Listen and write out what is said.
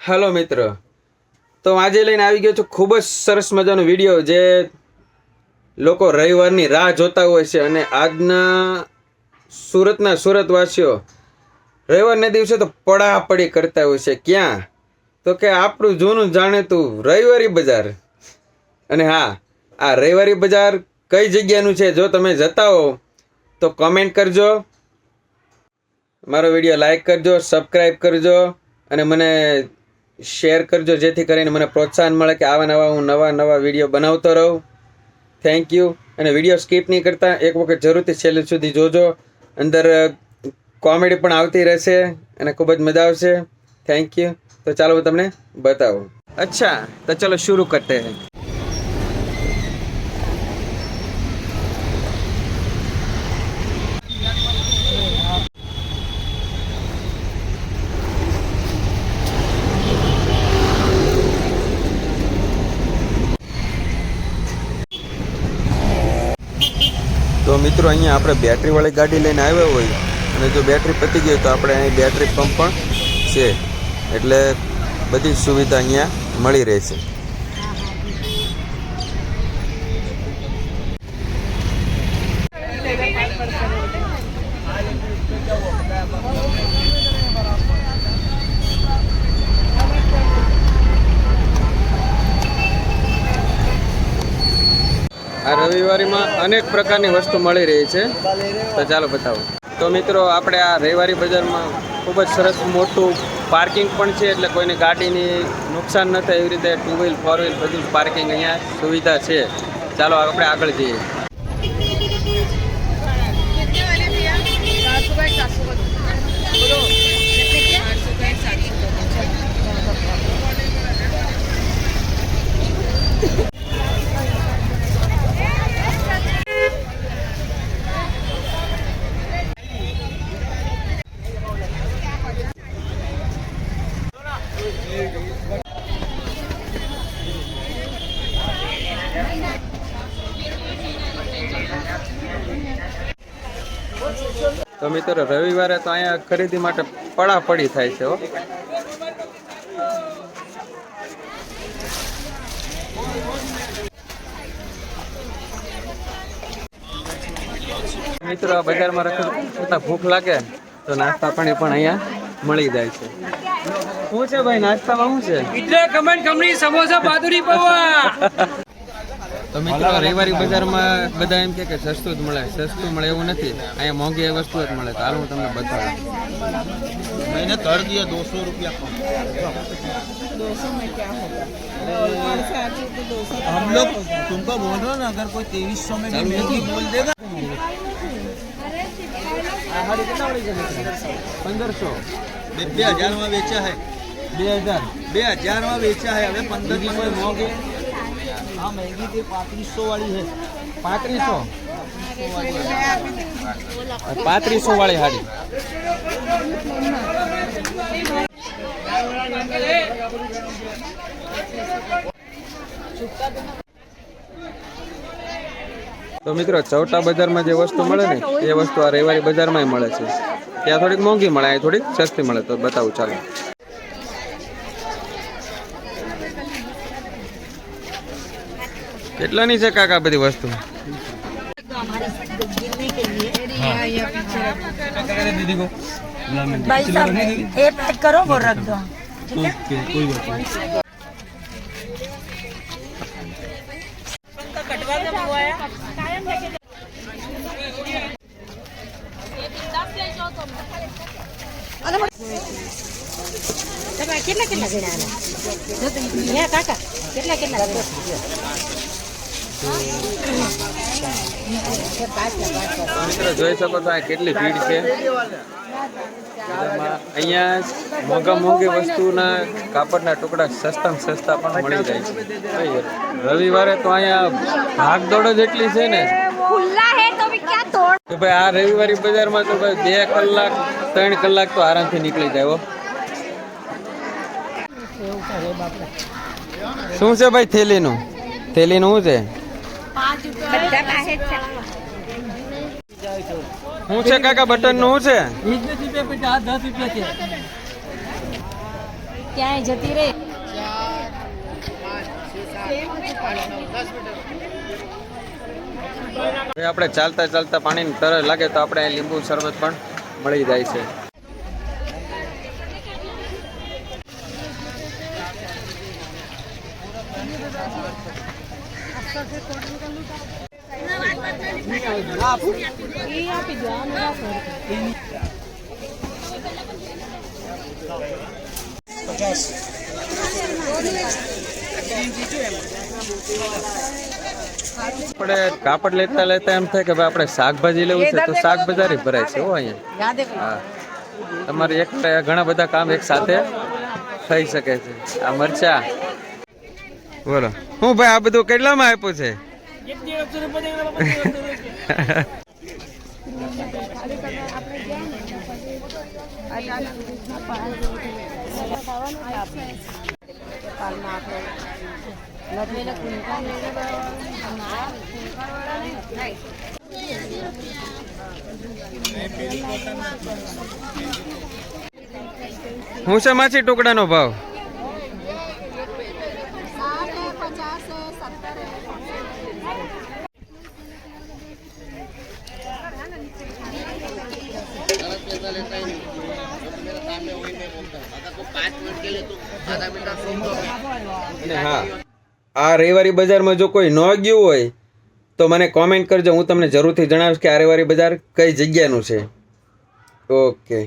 Hello મિત્ર, તો આજે લઈને આવી ગયો છું ખૂબ જ સરસ મજાનો વિડીયો જે લોકો રવિવારની રાહ જોતા હોય છે. અને આજના સુરતના સુરતવાસીઓ રવિવારના દિવસે તો પડાપડી કરતા હોય છે. ક્યાં તો કે આપણું જૂનું જાણીતું રવિવારી બજાર. અને હા, આ રવિવારી બજાર કઈ જગ્યાનું છે જો તમે જતા હો તો કમેન્ટ કરજો, મારો વિડીયો લાઈક કરજો, સબસ્ક્રાઈબ કરજો અને મને શેર કરજો, જેથી કરીને મને પ્રોત્સાહન મળે કે આવા હું નવા વિડીયો બનાવતો રહું. Thank you. અને વિડીયો સ્કીપ નહીં કરતા, એક વખત જરૂરથી છેલ્લે સુધી જોજો. અંદર કોમેડી પણ આવતી રહેશે અને ખૂબ જ મજા આવશે. Thank you. તો ચાલો હું તમને બતાવું. અચ્છા, તો ચલો શુरू કરતે हैं. તો મિત્રો, અહીંયા આપણે બેટરીવાળી ગાડી લઈને આવ્યા હોય અને જો બેટરી પતી ગઈ તો આપણે અહીં બેટરી પંપ પણ છે, એટલે બધી સુવિધા અહીંયા મળી રહેશે. આ રવિવારીમાં અનેક પ્રકારની વસ્તુ મળી રહી છે, તો ચાલો બતાવો. તો મિત્રો, આપણે આ રવિવારી બજારમાં ખૂબ જ સરસ મોટું પાર્કિંગ પણ છે, એટલે કોઈને ગાડીની નુકસાન ન થાય એવી રીતે 2 વ્હીલ 4 વ્હીલ બધું પાર્કિંગ અહીંયા સુવિધા છે. ચાલો આપણે આગળ જઈએ. તો મિત્રો, રવિવારે તો અહીંયા ખરીદી માટે પડાપડી થાય છે. મિત્રો, આ બજારમાં રખડતા ભૂખ લાગે તો નાસ્તા પાણી પણ અહીંયા મળી જાય છે. શું છે ભાઈ, નાસ્તામાં શું છે? ઇડલી, ખમણ, ખમણી, સમોસા, પાતુરી, પૌવા. તો મિત્રો, રવિવારી બજારમાં બધા એમ કે સસ્તું જ મળે. સસ્તું મળે એવું નથી, અહીંયા મોંઘી વસ્તુ જ મળે. તો હાલ હું તમને બતાવું. मैंने कर दिया 200 रुपया कम। 200 में क्या होगा? हम लोग तुमको बोल रहे हो ना, अगर कोई 2300 में भी महंगी बोल देगा। 1500 2000 में बेचा है, 2000 में बेचा है, હવે 1500 में मोंगी। हाँ, महंगी थी 3500 वाली है। 3500 વાળી હાડી. તો મિત્રો, ચૌટા બજારમાં જે વસ્તુ મળે ને એ વસ્તુ આ રવિવારી બજારમાં મળે છે. ત્યાં થોડીક મોંઘી મળે, અહીં થોડીક સસ્તી મળે. તો બતાવું ચાલો. કેટલાની છે કાકા બધી વસ્તુ? भाई साहब ये पैक करो वो रख दो, ठीक है? कोई बात नहीं। कटवा के बुआया કેટલા કેટલા ગણાના કાકા કેટલા કેટલા મિત્રો, જોઈ શકો છો આ કેટલી ભીડ છે. અહીંયા મોંઘી વસ્તુના કાપડના ટુકડા સસ્તામાં સસ્તા પણ મળી જાય છે. રવિવારે તો અહીંયા ભાગદોડ જ એટલી છે ને કે ભાઈ આ રવિવારી બજારમાં તો ભાઈ 2 કલાક 3 કલાક તો આરામથી નીકળી જાય. શું છે ભાઈ થેલીનું શું છે? શું છે કાકા, બટન નું શું છે? 20 રૂપિયા 50 10 રૂપિયા છે. ક્યાંય જતી રહી. હવે આપણે ચાલતા ચાલતા પાણીની તરસ લાગે તો આપણે લીંબુ શરબત પણ મળી જાય છે. આપણે કાપડ લેતા લેતા એમ થાય કે ભાઈ આપણે શાકભાજી લેવું છે તો શાકબજારી ભરાય છે હો અહીંયા. હા, તમારે એક ઘણા બધા કામ એક સાથે થઈ શકે છે. આ મરચા બોલો હું ભાઈ આ બધું કેટલામાં આપ્યું છે? હું છે માછી ટુકડાનો ભાવ? અને હા, આ રવિવારી બજારમાં જો કોઈ ન ગયું હોય તો મને કોમેન્ટ કરજો, હું તમને જરૂરથી જણાવીશ કે આ રવિવારી બજાર કઈ જગ્યાનું છે. ઓકે.